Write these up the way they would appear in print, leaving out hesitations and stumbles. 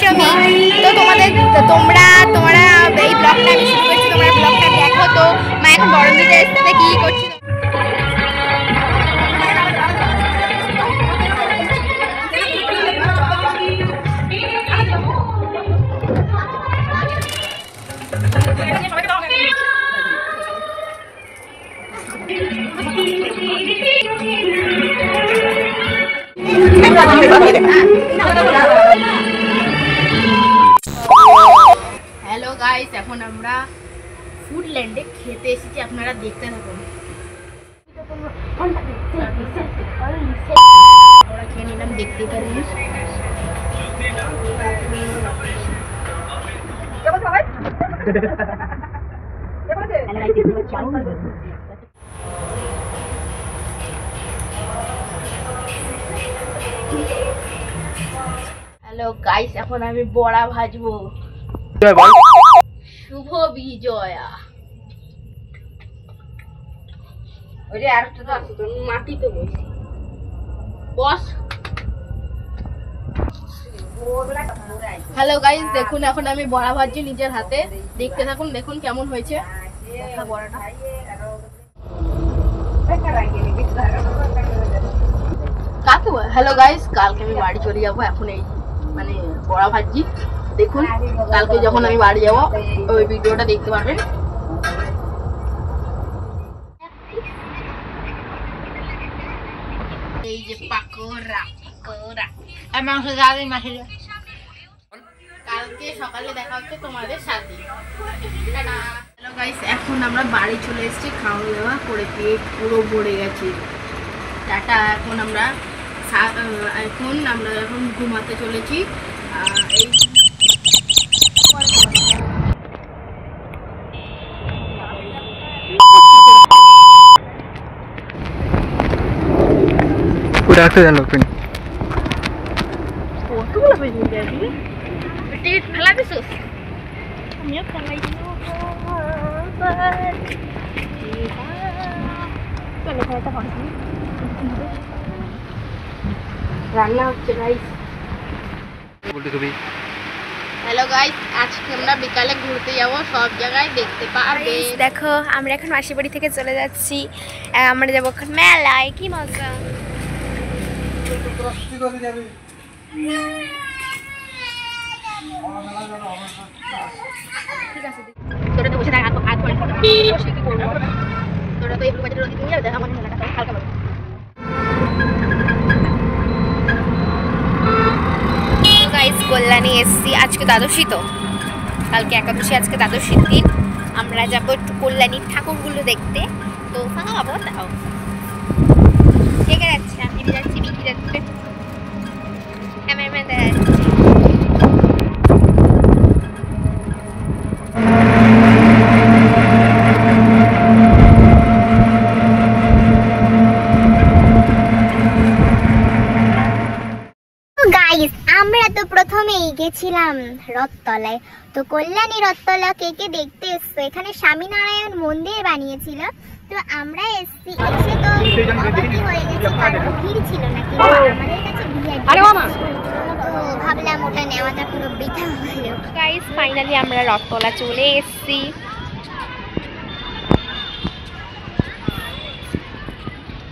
অষ্টমী। তো তোমরা এই ব্লগটা আমি শুরু করছি, তোমরা ব্লগটা দেখো। তো মা এখন গরম দিতে এসেছে, কি করছি হ্যালো গাইস, এখন আমরা ফুডল্যান্ডে খেতে এসেছি, আপনারা দেখতে থাকুন। ওরা খেয়ে নিলাম, দেখতে পারেন। হ্যালো গাইস, এখন আমি বড়া ভাজবো। শুভ বিজয়া। ওরে আর তো আছে, তো মাটিতে বস। হ্যালো গাইস, দেখুন এখন আমি বড়া ভাজছি নিজের হাতে, দেখতে থাকুন। দেখুন কেমন হয়েছে বড়াটা। হ্যালো গাইস, কালকে আমি বাড়ি চলে যাবো। এখন এই মানে বড়া ভাজছি, দেখুন। কালকে যখন আমি বাড়ি যাবো ওই ভিডিওটা দেখতে পারবেন। এই যে পাকোড়া আর মাংস যাবে মাছের। কালকে সকালে দেখা হচ্ছে তোমাদের সাথে। হ্যালো গাইস, এখন আমরা বাড়ি চলে এসেছি, খাওয়া দাওয়া করে পেট পুরো ভরে গেছে। টাটা। এখন আমরা এখন ঘুমাতে চলেছি। এই রাখতে জানো তুমি কতগুলো পেজ নিতে আসবি? টিকিট ফেলা দিছিস? আমিও ফেলাই দিব। রান্না হচ্ছে গাইস। হ্যালো গাইস, আজকে আমরা বিকালে ঘুরতে যাবো, সব জায়গায় দেখতে পারবে। দেখো আমরা এখন মাসির বাড়ি থেকে চলে যাচ্ছি, আমরা যাবো মেলায়। কি মজা। ঠিক আছে, তোরা তো বসে থাক, তোরা তো একটু বাজারে রোদি নিয়ে যাবে, আমার মেলাটা হালকা পাবে। গাইস, কল্যাণী এসছি, আজকে দ্বাদশী, তো কালকে একাদশী, আজকে দ্বাদশীর দিন। আমরা যাবো একটু কল্যাণীর ঠাকুরগুলো দেখতে। তো ফাঁকা পাবো, দাও। কে কে যাচ্ছে? আমি যাচ্ছি, বিকি যাচ্ছে, ক্যামেরাম্যান দেখা যাচ্ছে। আমরা তো প্রথমেই গেছিলাম রথতলায়। তো কল্যাণী রথতলা কে কে দেখতে এসছো? এখানে স্বামীনারায়ণ মন্দির বানিয়েছিল। তো আমরা এসে তো অবাকই হয়ে গেছি, কারণ ভিড় ছিল না, কিন্তু আমাদের কাছে তো ভাবলাম ওটা নেওয়াটা পুরো বৃথা হলো। গাইস, ফাইনালি আমরা রথতলা চলে এসেছি।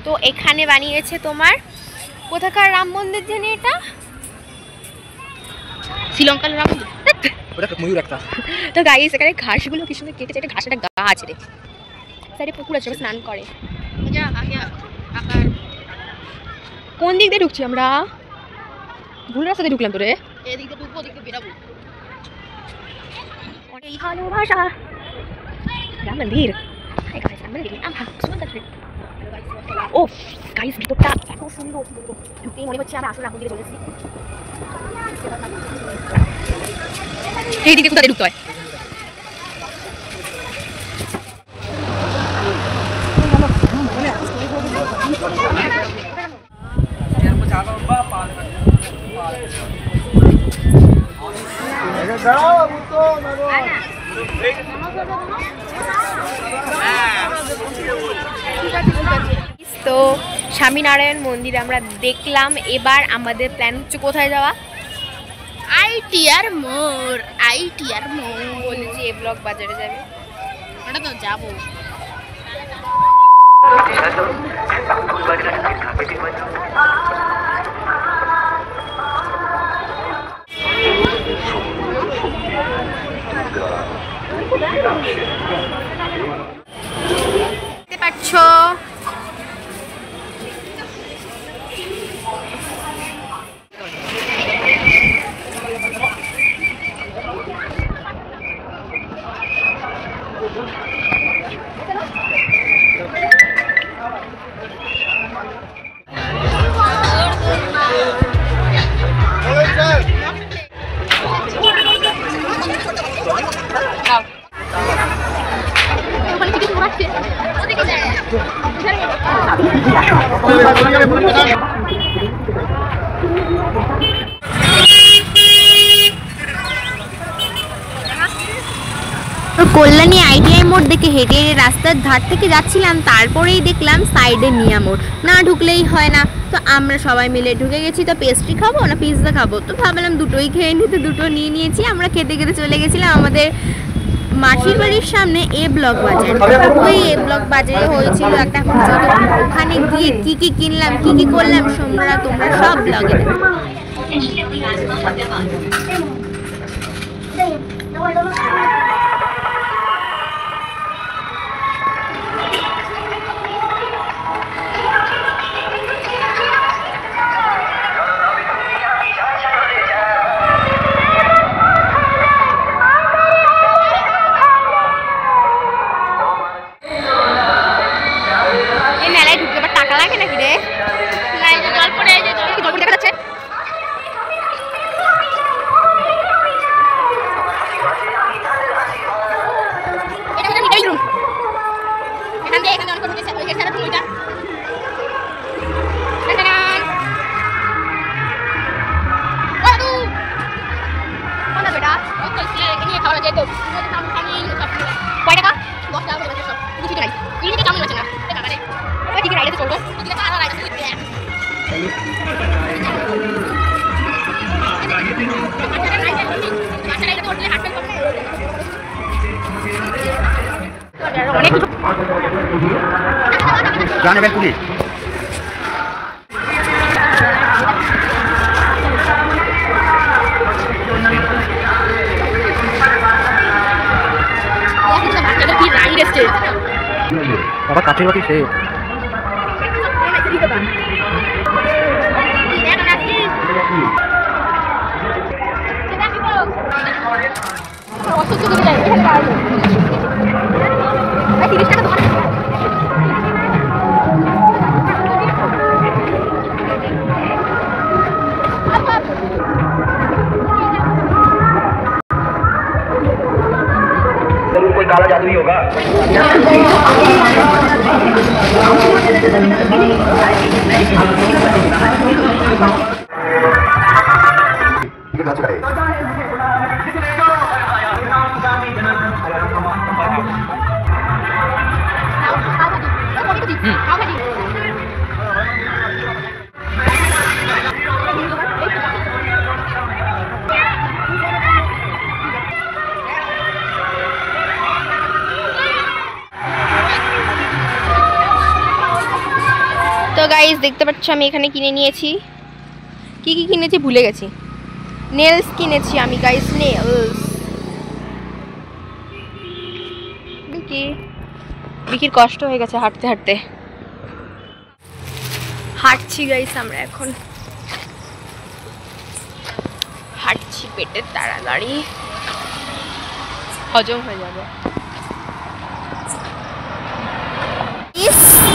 তো এখানে বানিয়েছে তোমার কোথাকার রাম মন্দির জানি, এটা শ্রীলঙ্কার রাম মন্দির। ময়ূর একটা। তো গাইস, এখানে ঘাসগুলো কি সুন্দর কেটেছে, এটা ঘাসের একটা গাছ রে, সাইডে পুকুর আছে, স্নান করে। কোন দিক দিয়ে ঢুকছি আমরা? ভুল রাস্তা দিয়ে ঢুকলাম তো রে। এদিক দিয়ে ঢুকবো, ওদিক দিয়ে বেরাবো। অনেক ভালোবাসা রাম মন্দির। রাম মন্দির সুন্দর। ও গাইস, ভিতরটা এত সুন্দর, ঢুকতেই মনে হচ্ছে আমরা আসলে রাম মন্দিরে চলেছি। এই দিকে কোথায় ঢুকতে হয়? তো স্বামীনারায়ণ মন্দির আমরা দেখলাম। এবার আমাদের প্ল্যান হচ্ছে কোথায় যাওয়া? আইটিআর মোড় বলেছি এ ব্লক বাজারে যাবে, ওটা তো যাবো। দেখতে পাচ্ছ কল্যাণী আইটিআই মোড় দেখে হেঁটে হেঁটে রাস্তার ধার থেকে যাচ্ছিলাম, তারপরেই দেখলাম সাইডে মিয়া মোড়, না ঢুকলেই হয় না। তো আমরা সবাই মিলে ঢুকে গেছি। তো পেস্ট্রি খাবো না পিৎজা খাবো, তো ভাবলাম দুটোই খেয়ে নিতে, দুটো নিয়ে নিয়েছি। আমরা খেতে খেতে চলে গেছিলাম আমাদের মাসির বাড়ির সামনে এ ব্লক বাজার। ওই এ ব্লক বাজারে হয়েছিল একটা পুজো, ওখানে গিয়ে কি কি কিনলাম কি কি করলাম তোমরা সব ব্লগে লাগে নাকি রে? জল পড়ে দেখা যাচ্ছে। जाने बैल पुलिस बाबा काठे बाटी से कोई काला जादू ही होगा। তো গাইস দেখতে পাচ্ছ আমি এখানে কিনে নিয়েছি, কি কি কিনেছি ভুলে গেছি। নেলস কিনেছি আমি গাইস, নেলস। বিকির কষ্ট হয়ে গেছে হাঁটতে হাঁটতে, হাঁটছি গাইস আমরা এখন, হাঁটছি পেটের তাড়াতাড়ি হজম হয়ে যাবে।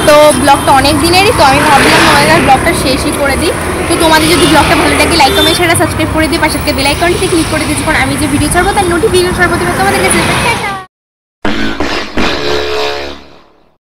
তো ব্লগটা অনেক দিনেরই, তো আমি ভাবলাম আমাদের ব্লগটা শেষই করে দিই। তো তোমাদের যদি ব্লগটা ভালো লাগে লাইক কমেন্ট শেয়ার সাবস্ক্রাইব করে দিই, পাশে বেল আইকনটিতে ক্লিক করে দিই, যখন আমি যে ভিডিও ছাড়বো তার নোটিফিকেশন সর্বপ্রথমে তোমাদের কাছে